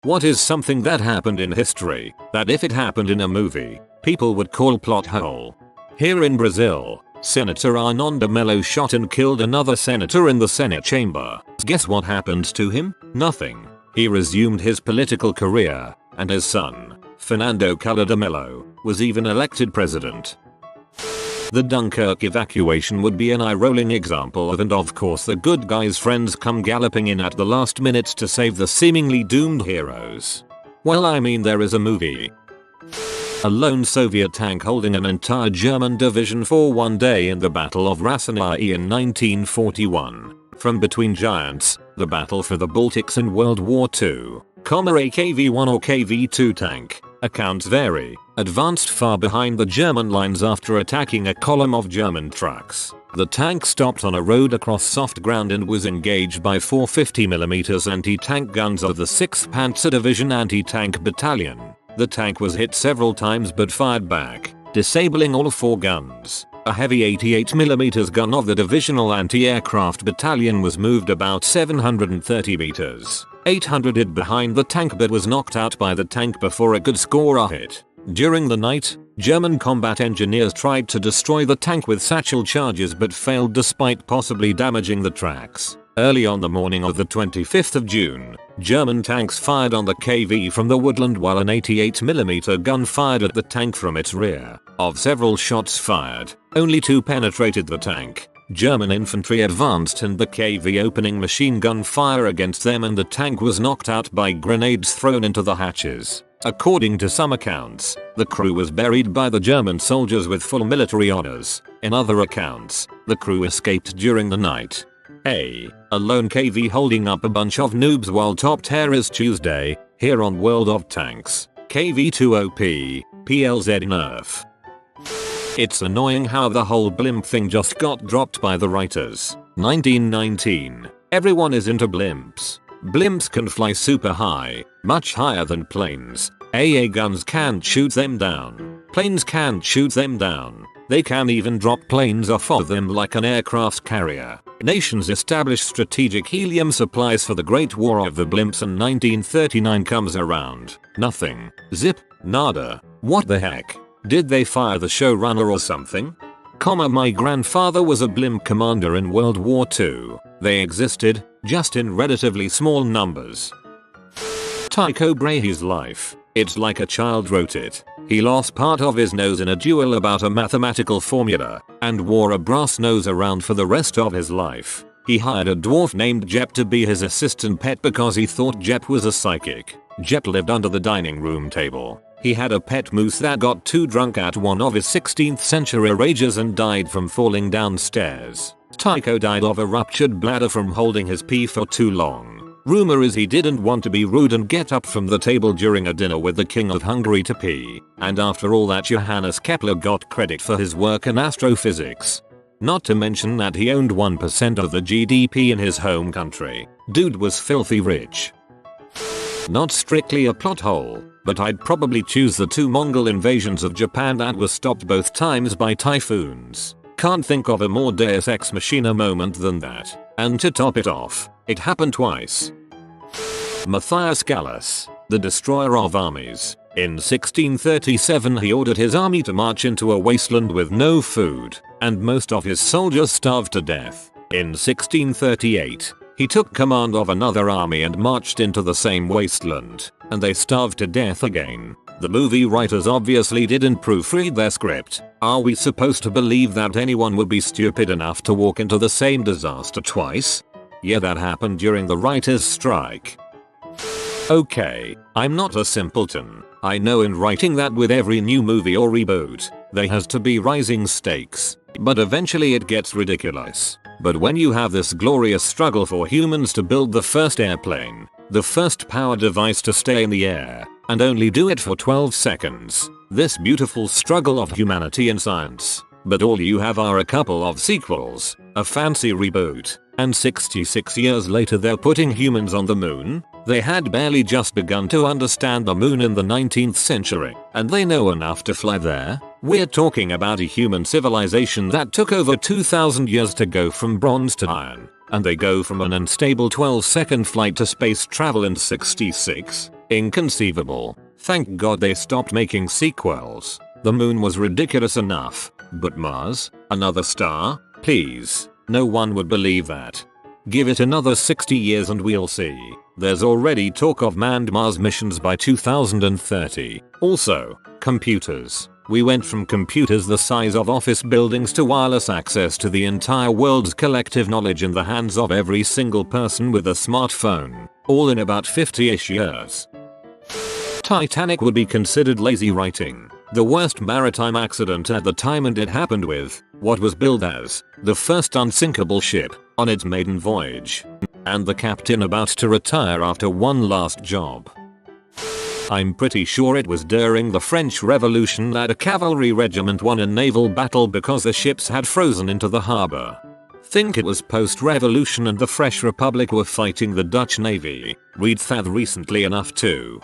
What is something that happened in history that if it happened in a movie, people would call plot hole? Here in Brazil, Senator Arnon de Mello shot and killed another senator in the Senate chamber. Guess what happened to him? Nothing. He resumed his political career, and his son, Fernando Collor de Mello, was even elected president. The Dunkirk evacuation would be an eye-rolling example of, and of course the good guys' friends come galloping in at the last minute to save the seemingly doomed heroes. Well, I mean, there is a movie. A lone Soviet tank holding an entire German division for one day in the Battle of Rasputin in 1941. From Between Giants, the battle for the Baltics in World War II, a KV-1 or KV-2 tank, accounts vary, advanced far behind the German lines after attacking a column of German trucks. The tank stopped on a road across soft ground and was engaged by 4 50mm anti-tank guns of the 6th Panzer Division Anti-Tank Battalion. The tank was hit several times but fired back, disabling all 4 guns. A heavy 88mm gun of the Divisional Anti-Aircraft Battalion was moved about 730 meters. 800 hid behind the tank but was knocked out by the tank before it could score a hit. During the night, German combat engineers tried to destroy the tank with satchel charges but failed despite possibly damaging the tracks. Early on the morning of the 25th of June, German tanks fired on the KV from the woodland while an 88mm gun fired at the tank from its rear. Of several shots fired, only 2 penetrated the tank. German infantry advanced and the KV opening machine gun fire against them and the tank was knocked out by grenades thrown into the hatches. According to some accounts, the crew was buried by the German soldiers with full military honors. In other accounts, the crew escaped during the night. A lone KV holding up a bunch of noobs while top terrors Tuesday, here on World of Tanks, KV-2OP, PLZ Nerf. It's annoying how the whole blimp thing just got dropped by the writers. 1919. Everyone is into blimps. Blimps can fly super high, much higher than planes. AA guns can't shoot them down. Planes can't shoot them down. They can even drop planes off of them like an aircraft carrier. Nations established strategic helium supplies for the Great War of the Blimps and 1939 comes around. Nothing. Zip. Nada. What the heck? Did they fire the showrunner or something? My grandfather was a blimp commander in World War II. They existed, just in relatively small numbers. Tycho Brahe's life. It's like a child wrote it. He lost part of his nose in a duel about a mathematical formula, and wore a brass nose around for the rest of his life. He hired a dwarf named Jep to be his assistant pet because he thought Jep was a psychic. Jep lived under the dining room table. He had a pet moose that got too drunk at one of his 16th century rages and died from falling downstairs. Tycho died of a ruptured bladder from holding his pee for too long. Rumor is he didn't want to be rude and get up from the table during a dinner with the King of Hungary to pee. And after all that, Johannes Kepler got credit for his work in astrophysics. Not to mention that he owned 1% of the GDP in his home country. Dude was filthy rich. Not strictly a plot hole, but I'd probably choose the 2 Mongol invasions of Japan that were stopped both times by typhoons. Can't think of a more Deus Ex Machina moment than that. And to top it off, it happened twice. Matthias Gallus, the destroyer of armies. In 1637 he ordered his army to march into a wasteland with no food, and most of his soldiers starved to death. In 1638, he took command of another army and marched into the same wasteland, and they starved to death again. The movie writers obviously didn't proofread their script. Are we supposed to believe that anyone would be stupid enough to walk into the same disaster twice? Yeah, that happened during the writers' strike. Okay, I'm not a simpleton. I know in writing that with every new movie or reboot, there has to be rising stakes, but eventually it gets ridiculous. But when you have this glorious struggle for humans to build the first airplane, the first power device to stay in the air, and only do it for 12 seconds, this beautiful struggle of humanity and science, but all you have are a couple of sequels, a fancy reboot, and 66 years later they're putting humans on the moon? They had barely just begun to understand the moon in the 19th century, and they know enough to fly there? We're talking about a human civilization that took over 2,000 years to go from bronze to iron, and they go from an unstable 12-second flight to space travel in 66? Inconceivable. Thank God they stopped making sequels. The moon was ridiculous enough. But Mars? Another star? Please. No one would believe that. Give it another 60 years and we'll see. There's already talk of manned Mars missions by 2030. Also, computers. We went from computers the size of office buildings to wireless access to the entire world's collective knowledge in the hands of every single person with a smartphone, all in about 50-ish years. Titanic would be considered lazy writing. The worst maritime accident at the time, and it happened with what was billed as the first unsinkable ship on its maiden voyage. And the captain about to retire after one last job. I'm pretty sure it was during the French Revolution that a cavalry regiment won a naval battle because the ships had frozen into the harbor. Think it was post-revolution and the Fresh Republic were fighting the Dutch Navy. Read that recently enough too.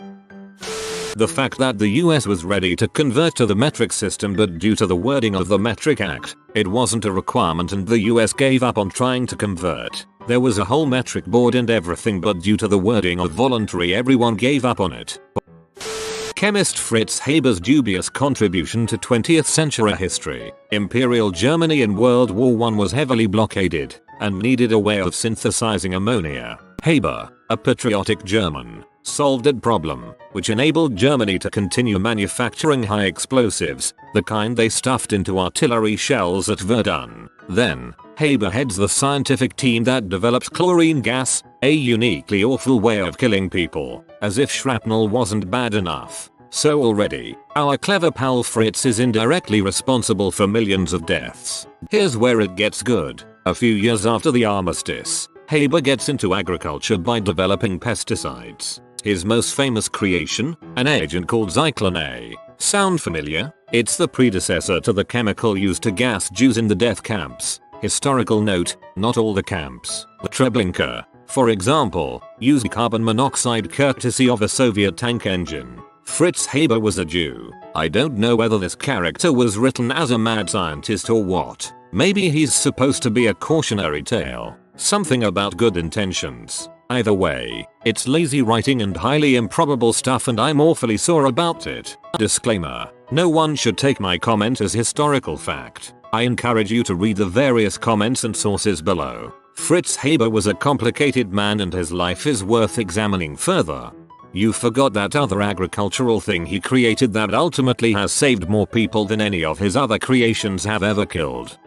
The fact that the US was ready to convert to the metric system, but due to the wording of the Metric Act, it wasn't a requirement and the US gave up on trying to convert. There was a whole metric board and everything, but due to the wording of voluntary, everyone gave up on it. Chemist Fritz Haber's dubious contribution to 20th century history. Imperial Germany in World War I was heavily blockaded and needed a way of synthesizing ammonia. Haber, a patriotic German, solved that problem, which enabled Germany to continue manufacturing high explosives, the kind they stuffed into artillery shells at Verdun. Then, Haber heads the scientific team that developed chlorine gas, a uniquely awful way of killing people, as if shrapnel wasn't bad enough. So already, our clever pal Fritz is indirectly responsible for millions of deaths. Here's where it gets good. A few years after the armistice, Haber gets into agriculture by developing pesticides. His most famous creation, an agent called Zyklon A. Sound familiar? It's the predecessor to the chemical used to gas Jews in the death camps. Historical note, not all the camps. The Treblinka, for example, used carbon monoxide courtesy of a Soviet tank engine. Fritz Haber was a Jew. I don't know whether this character was written as a mad scientist or what. Maybe he's supposed to be a cautionary tale. Something about good intentions. Either way, it's lazy writing and highly improbable stuff, and I'm awfully sore about it. Disclaimer: no one should take my comment as historical fact. I encourage you to read the various comments and sources below. Fritz Haber was a complicated man and his life is worth examining further. You forgot that other agricultural thing he created that ultimately has saved more people than any of his other creations have ever killed.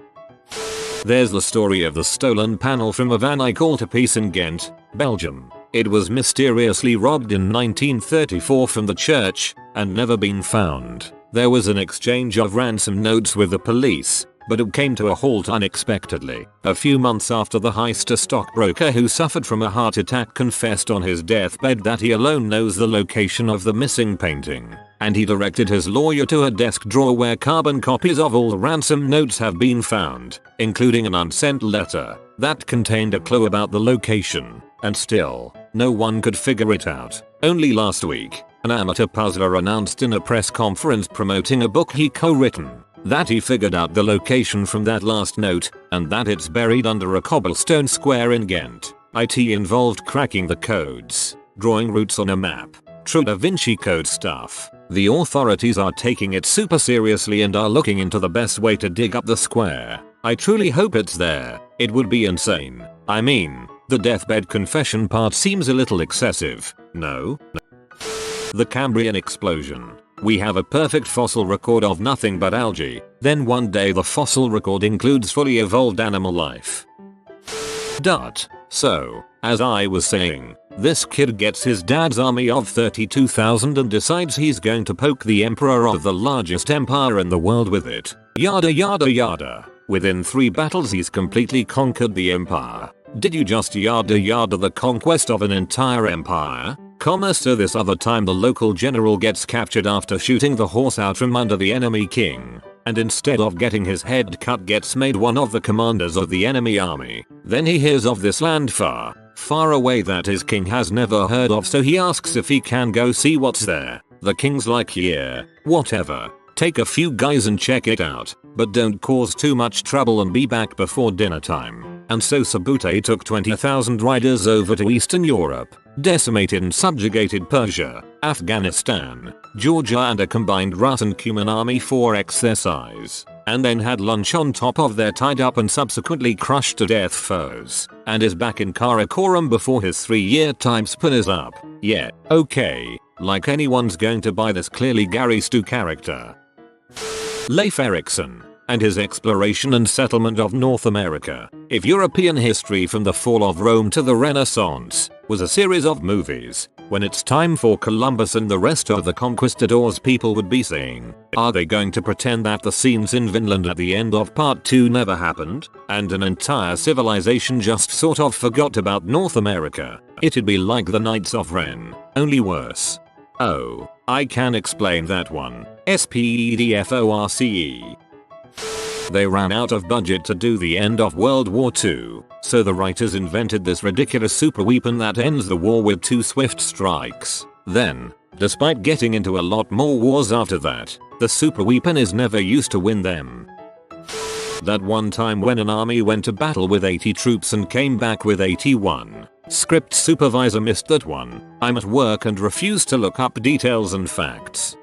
There's the story of the stolen panel from a Van Eyck altarpiece in Ghent, Belgium. It was mysteriously robbed in 1934 from the church and never been found. There was an exchange of ransom notes with the police, but it came to a halt unexpectedly. A few months after the heist, a stockbroker who suffered from a heart attack confessed on his deathbed that he alone knows the location of the missing painting, and he directed his lawyer to a desk drawer where carbon copies of all the ransom notes have been found, including an unsent letter that contained a clue about the location, and still, no one could figure it out. Only last week, an amateur puzzler announced in a press conference promoting a book he co-written that he figured out the location from that last note, and that it's buried under a cobblestone square in Ghent. IT involved cracking the codes, drawing routes on a map, true Da Vinci Code stuff. The authorities are taking it super seriously and are looking into the best way to dig up the square. I truly hope it's there. It would be insane. I mean, the deathbed confession part seems a little excessive. No? The Cambrian explosion. We have a perfect fossil record of nothing but algae, then one day the fossil record includes fully evolved animal life. So, as I was saying, this kid gets his dad's army of 32,000 and decides he's going to poke the emperor of the largest empire in the world with it. Yada yada yada. Within 3 battles he's completely conquered the empire. Did you just yada yada the conquest of an entire empire? So this other time the local general gets captured after shooting the horse out from under the enemy king, and instead of getting his head cut gets made one of the commanders of the enemy army. Then he hears of this land far, far away that his king has never heard of, so he asks if he can go see what's there. The king's like, yeah, whatever. Take a few guys and check it out, but don't cause too much trouble and be back before dinner time. And so Subutai took 20,000 riders over to Eastern Europe, decimated and subjugated Persia, Afghanistan, Georgia and a combined Rus and Cuman army 4x their size, and then had lunch on top of their tied up and subsequently crushed to death foes, and is back in Karakoram before his 3-year time span is up. Yeah, okay, like anyone's going to buy this clearly Gary Stu character. Leif Erikson and his exploration and settlement of North America. If European history from the fall of Rome to the Renaissance was a series of movies, when it's time for Columbus and the rest of the conquistadors, people would be saying, are they going to pretend that the scenes in Vinland at the end of part 2 never happened, and an entire civilization just sort of forgot about North America? It'd be like the Knights of Ren, only worse. Oh, I can explain that one. SPEDFORCE. They ran out of budget to do the end of World War II, so the writers invented this ridiculous superweapon that ends the war with 2 swift strikes. Then, despite getting into a lot more wars after that, the superweapon is never used to win them. That one time when an army went to battle with 80 troops and came back with 81. Script supervisor missed that one. I'm at work and refused to look up details and facts.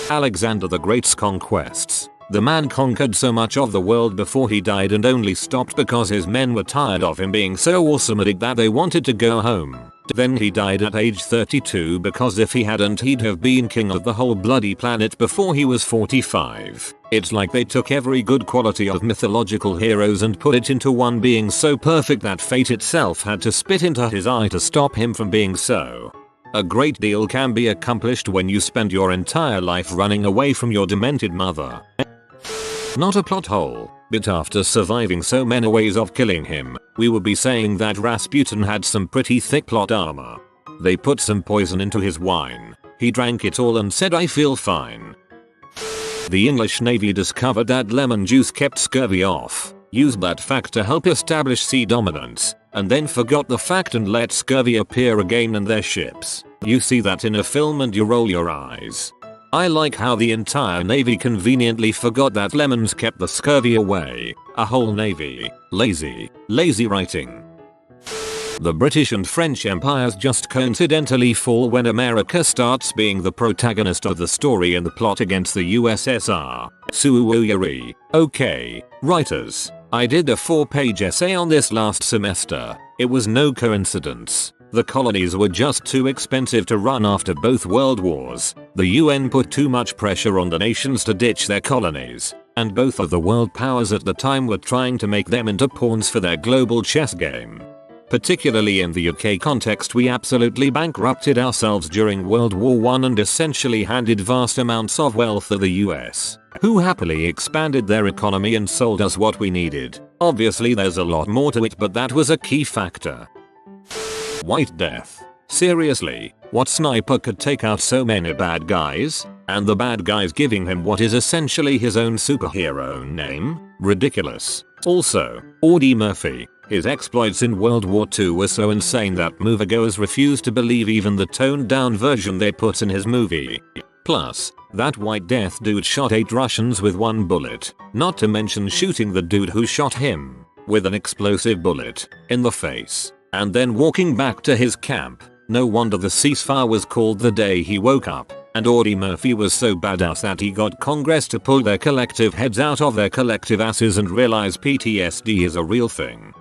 Alexander the Great's Conquests. The man conquered so much of the world before he died and only stopped because his men were tired of him being so awesome that they wanted to go home. Then he died at age 32 because if he hadn't he'd have been king of the whole bloody planet before he was 45. It's like they took every good quality of mythological heroes and put it into one being so perfect that fate itself had to spit into his eye to stop him from being so. A great deal can be accomplished when you spend your entire life running away from your demented mother. Not a plot hole, but after surviving so many ways of killing him, we would be saying that Rasputin had some pretty thick plot armor. They put some poison into his wine, he drank it all and said I feel fine. The English Navy discovered that lemon juice kept scurvy off, used that fact to help establish sea dominance, and then forgot the fact and let scurvy appear again in their ships. You see that in a film and you roll your eyes. I like how the entire navy conveniently forgot that lemons kept the scurvy away. A whole navy. Lazy writing. The British and French empires just coincidentally fall when America starts being the protagonist of the story in the plot against the USSR. Suwooyery. Okay, writers. I did a 4-page essay on this last semester. It was no coincidence. The colonies were just too expensive to run after both world wars. The UN put too much pressure on the nations to ditch their colonies, and both of the world powers at the time were trying to make them into pawns for their global chess game. Particularly in the UK context, we absolutely bankrupted ourselves during World War I and essentially handed vast amounts of wealth to the US, who happily expanded their economy and sold us what we needed. Obviously there's a lot more to it, but that was a key factor. White Death. Seriously, what sniper could take out so many bad guys? And the bad guys giving him what is essentially his own superhero name? Ridiculous. Also, Audie Murphy. His exploits in World War II were so insane that moviegoers refused to believe even the toned down version they put in his movie. Plus, that White Death dude shot 8 Russians with 1 bullet, not to mention shooting the dude who shot him with an explosive bullet in the face, and then walking back to his camp. No wonder the ceasefire was called The Day He Woke Up, and Audie Murphy was so badass that he got Congress to pull their collective heads out of their collective asses and realize PTSD is a real thing.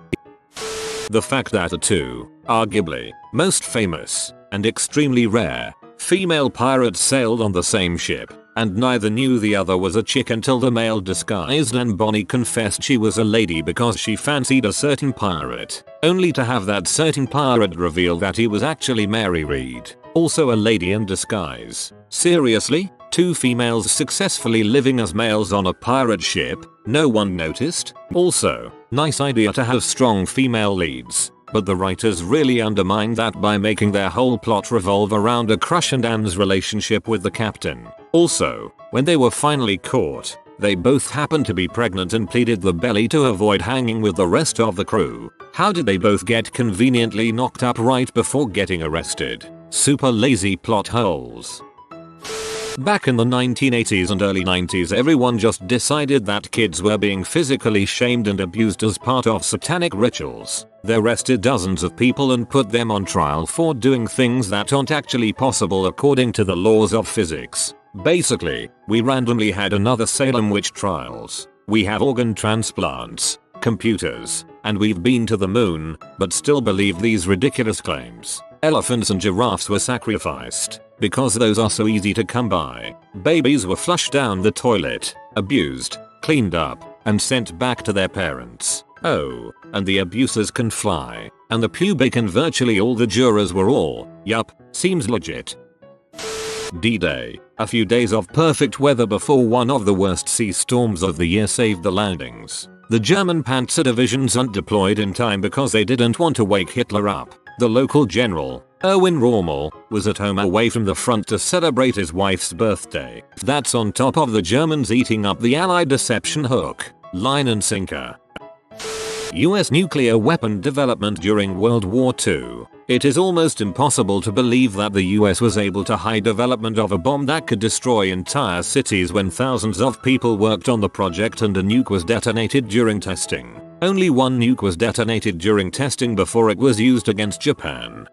The fact that the two, arguably, most famous, and extremely rare, female pirates sailed on the same ship, and neither knew the other was a chick until the male disguised and Bonnie confessed she was a lady because she fancied a certain pirate, only to have that certain pirate reveal that he was actually Mary Read, also a lady in disguise. Seriously? 2 females successfully living as males on a pirate ship? No one noticed? Also, nice idea to have strong female leads, but the writers really undermined that by making their whole plot revolve around a crush and Anne's relationship with the captain. Also, when they were finally caught, they both happened to be pregnant and pleaded the belly to avoid hanging with the rest of the crew. How did they both get conveniently knocked up right before getting arrested? Super lazy plot holes. Back in the 1980s and early 90s, everyone just decided that kids were being physically shamed and abused as part of satanic rituals. They arrested dozens of people and put them on trial for doing things that aren't actually possible according to the laws of physics. Basically, we randomly had another Salem witch trials. We have organ transplants, computers, and we've been to the moon, but still believe these ridiculous claims. Elephants and giraffes were sacrificed because those are so easy to come by. Babies were flushed down the toilet, abused, cleaned up, and sent back to their parents. Oh, and the abusers can fly. And the pubic and virtually all the jurors were all, yup, seems legit. D-Day. A few days of perfect weather before one of the worst sea storms of the year saved the landings. The German Panzer divisions aren't deployed in time because they didn't want to wake Hitler up. The local general, Erwin Rommel, was at home away from the front to celebrate his wife's birthday. That's on top of the Germans eating up the Allied deception hook, line and sinker. US nuclear weapon development during World War II. It is almost impossible to believe that the US was able to hide development of a bomb that could destroy entire cities when thousands of people worked on the project and a nuke was detonated during testing. Only one nuke was detonated during testing before it was used against Japan.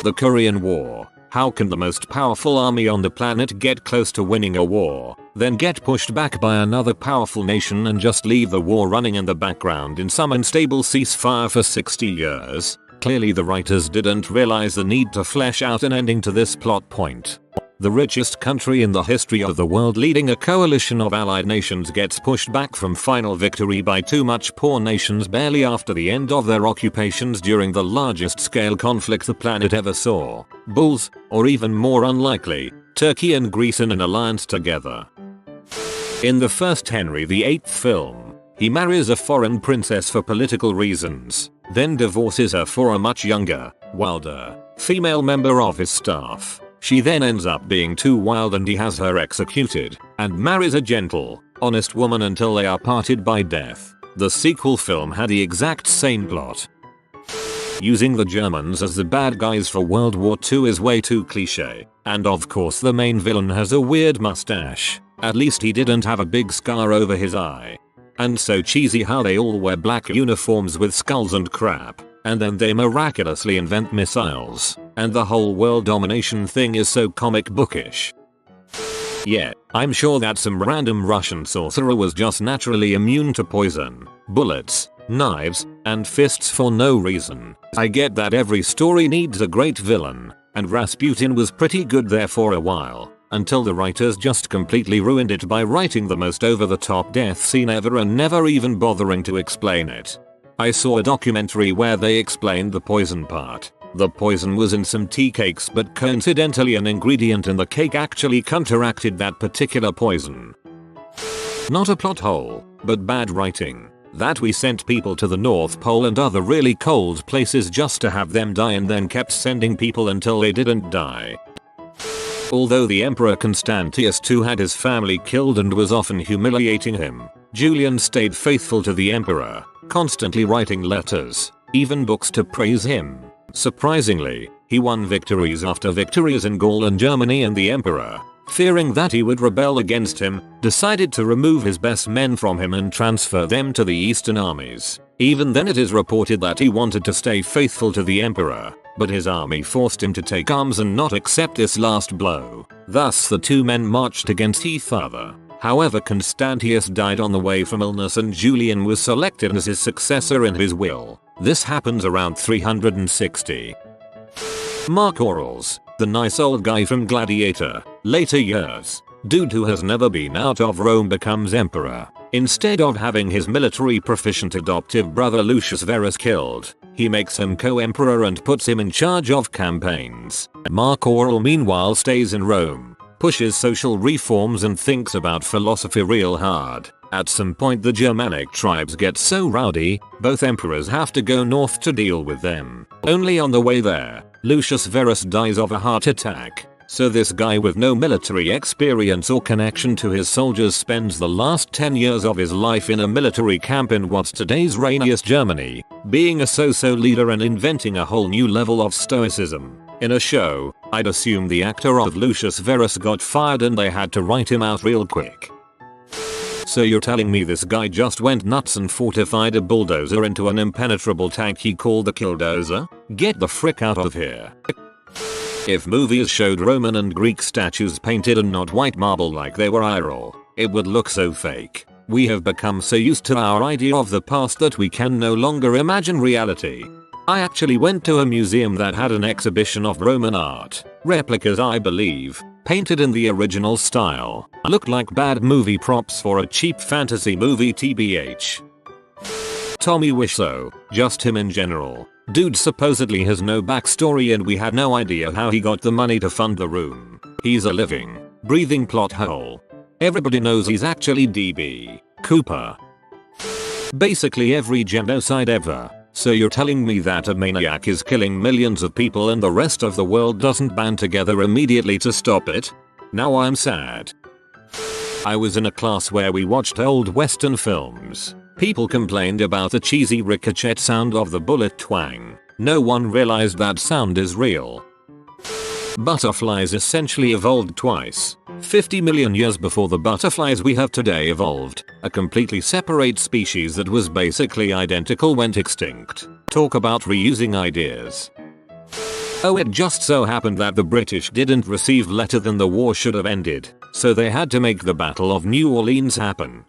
The Korean War. How can the most powerful army on the planet get close to winning a war, then get pushed back by another powerful nation and just leave the war running in the background in some unstable ceasefire for 60 years? Clearly the writers didn't realize the need to flesh out an ending to this plot point. The richest country in the history of the world leading a coalition of allied nations gets pushed back from final victory by two much poor nations barely after the end of their occupations during the largest scale conflict the planet ever saw. Bulls, or even more unlikely, Turkey and Greece in an alliance together. In the first Henry VIII film, he marries a foreign princess for political reasons, then divorces her for a much younger, wilder, female member of his staff. She then ends up being too wild and he has her executed, and marries a gentle, honest woman until they are parted by death. The sequel film had the exact same plot. Using the Germans as the bad guys for World War II is way too cliche, and of course the main villain has a weird mustache. At least he didn't have a big scar over his eye. And so cheesy how they all wear black uniforms with skulls and crap, and then they miraculously invent missiles, and the whole world domination thing is so comic bookish. Yeah, I'm sure that some random Russian sorcerer was just naturally immune to poison, bullets, knives, and fists for no reason. I get that every story needs a great villain, and Rasputin was pretty good there for a while, until the writers just completely ruined it by writing the most over-the-top death scene ever and never even bothering to explain it. I saw a documentary where they explained the poison part. The poison was in some tea cakes, but coincidentally an ingredient in the cake actually counteracted that particular poison. Not a plot hole, but bad writing. That we sent people to the North Pole and other really cold places just to have them die and then kept sending people until they didn't die. Although the Emperor Constantius II had his family killed and was often humiliating him, Julian stayed faithful to the Emperor, constantly writing letters, even books to praise him. Surprisingly, he won victories after victories in Gaul and Germany, and the Emperor, fearing that he would rebel against him, decided to remove his best men from him and transfer them to the Eastern armies. Even then it is reported that he wanted to stay faithful to the Emperor, but his army forced him to take arms and not accept this last blow. Thus the two men marched against each other. However, Constantius died on the way from illness and Julian was selected as his successor in his will. This happens around 360. Mark Aurelius, the nice old guy from Gladiator. Later years, dude who has never been out of Rome becomes emperor. Instead of having his military proficient adoptive brother Lucius Verus killed, he makes him co-emperor and puts him in charge of campaigns. Mark Aurelius meanwhile stays in Rome, pushes social reforms and thinks about philosophy real hard. At some point the Germanic tribes get so rowdy, both emperors have to go north to deal with them. Only on the way there, Lucius Verus dies of a heart attack. So this guy with no military experience or connection to his soldiers spends the last 10 years of his life in a military camp in what's today's rainiest Germany, being a so-so leader and inventing a whole new level of stoicism. In a show, I'd assume the actor of Lucius Verus got fired and they had to write him out real quick. So you're telling me this guy just went nuts and fortified a bulldozer into an impenetrable tank he called the Killdozer? Get the frick out of here. If movies showed Roman and Greek statues painted and not white marble like they were Iral, it would look so fake. We have become so used to our idea of the past that we can no longer imagine reality. I actually went to a museum that had an exhibition of Roman art, replicas I believe, painted in the original style. Looked like bad movie props for a cheap fantasy movie tbh. Tommy Wiseau, just him in general. Dude supposedly has no backstory and we had no idea how he got the money to fund the room. He's a living, breathing plot hole. Everybody knows he's actually DB Cooper. Basically every genocide ever. So you're telling me that a maniac is killing millions of people and the rest of the world doesn't band together immediately to stop it? Now I'm sad. I was in a class where we watched old Western films. People complained about the cheesy ricochet sound of the bullet twang. No one realized that sound is real. Butterflies essentially evolved twice. 50 million years before the butterflies we have today evolved. A completely separate species that was basically identical went extinct. Talk about reusing ideas. Oh, it just so happened that the British didn't receive letter then the war should have ended, so they had to make the Battle of New Orleans happen.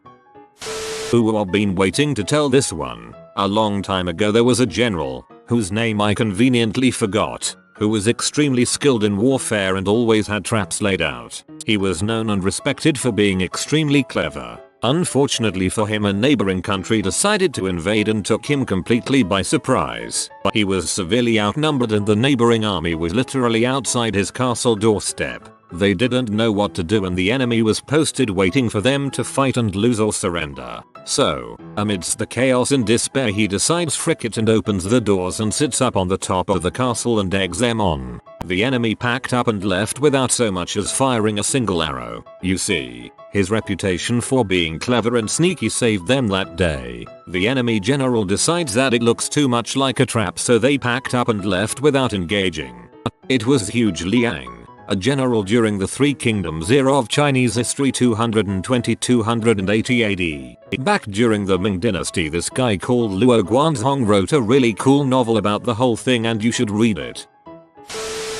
Ooh, I've been waiting to tell this one. A long time ago there was a general, whose name I conveniently forgot, who was extremely skilled in warfare and always had traps laid out. He was known and respected for being extremely clever. Unfortunately for him, a neighboring country decided to invade and took him completely by surprise. He was severely outnumbered and the neighboring army was literally outside his castle doorstep. They didn't know what to do and the enemy was posted waiting for them to fight and lose or surrender. So, amidst the chaos and despair, he decides frick it and opens the doors and sits up on the top of the castle and eggs them on. The enemy packed up and left without so much as firing a single arrow. You see, his reputation for being clever and sneaky saved them that day. The enemy general decides that it looks too much like a trap, so they packed up and left without engaging. It was Hu Liang, a general during the Three Kingdoms era of Chinese history 220-280 AD. Back during the Ming Dynasty, this guy called Luo Guanzhong wrote a really cool novel about the whole thing and you should read it.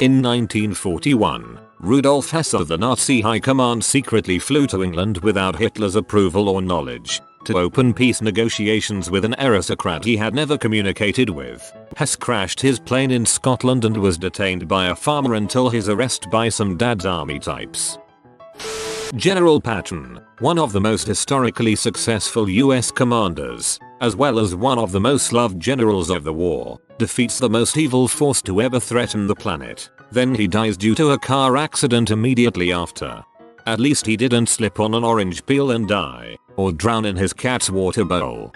In 1941, Rudolf Hess of the Nazi High Command secretly flew to England without Hitler's approval or knowledge to open peace negotiations with an aristocrat he had never communicated with. Hess crashed his plane in Scotland and was detained by a farmer until his arrest by some dad's army types. General Patton, one of the most historically successful US commanders, as well as one of the most loved generals of the war, defeats the most evil force to ever threaten the planet. Then he dies due to a car accident immediately after. At least he didn't slip on an orange peel and die, or drown in his cat's water bowl.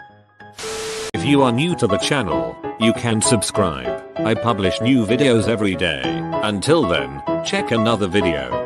If you are new to the channel, you can subscribe. I publish new videos every day. Until then, check another video.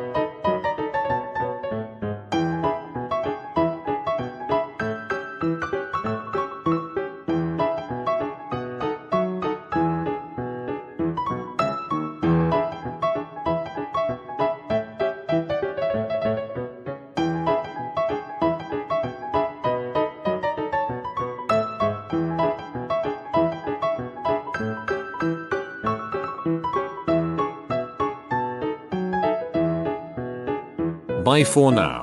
Bye for now.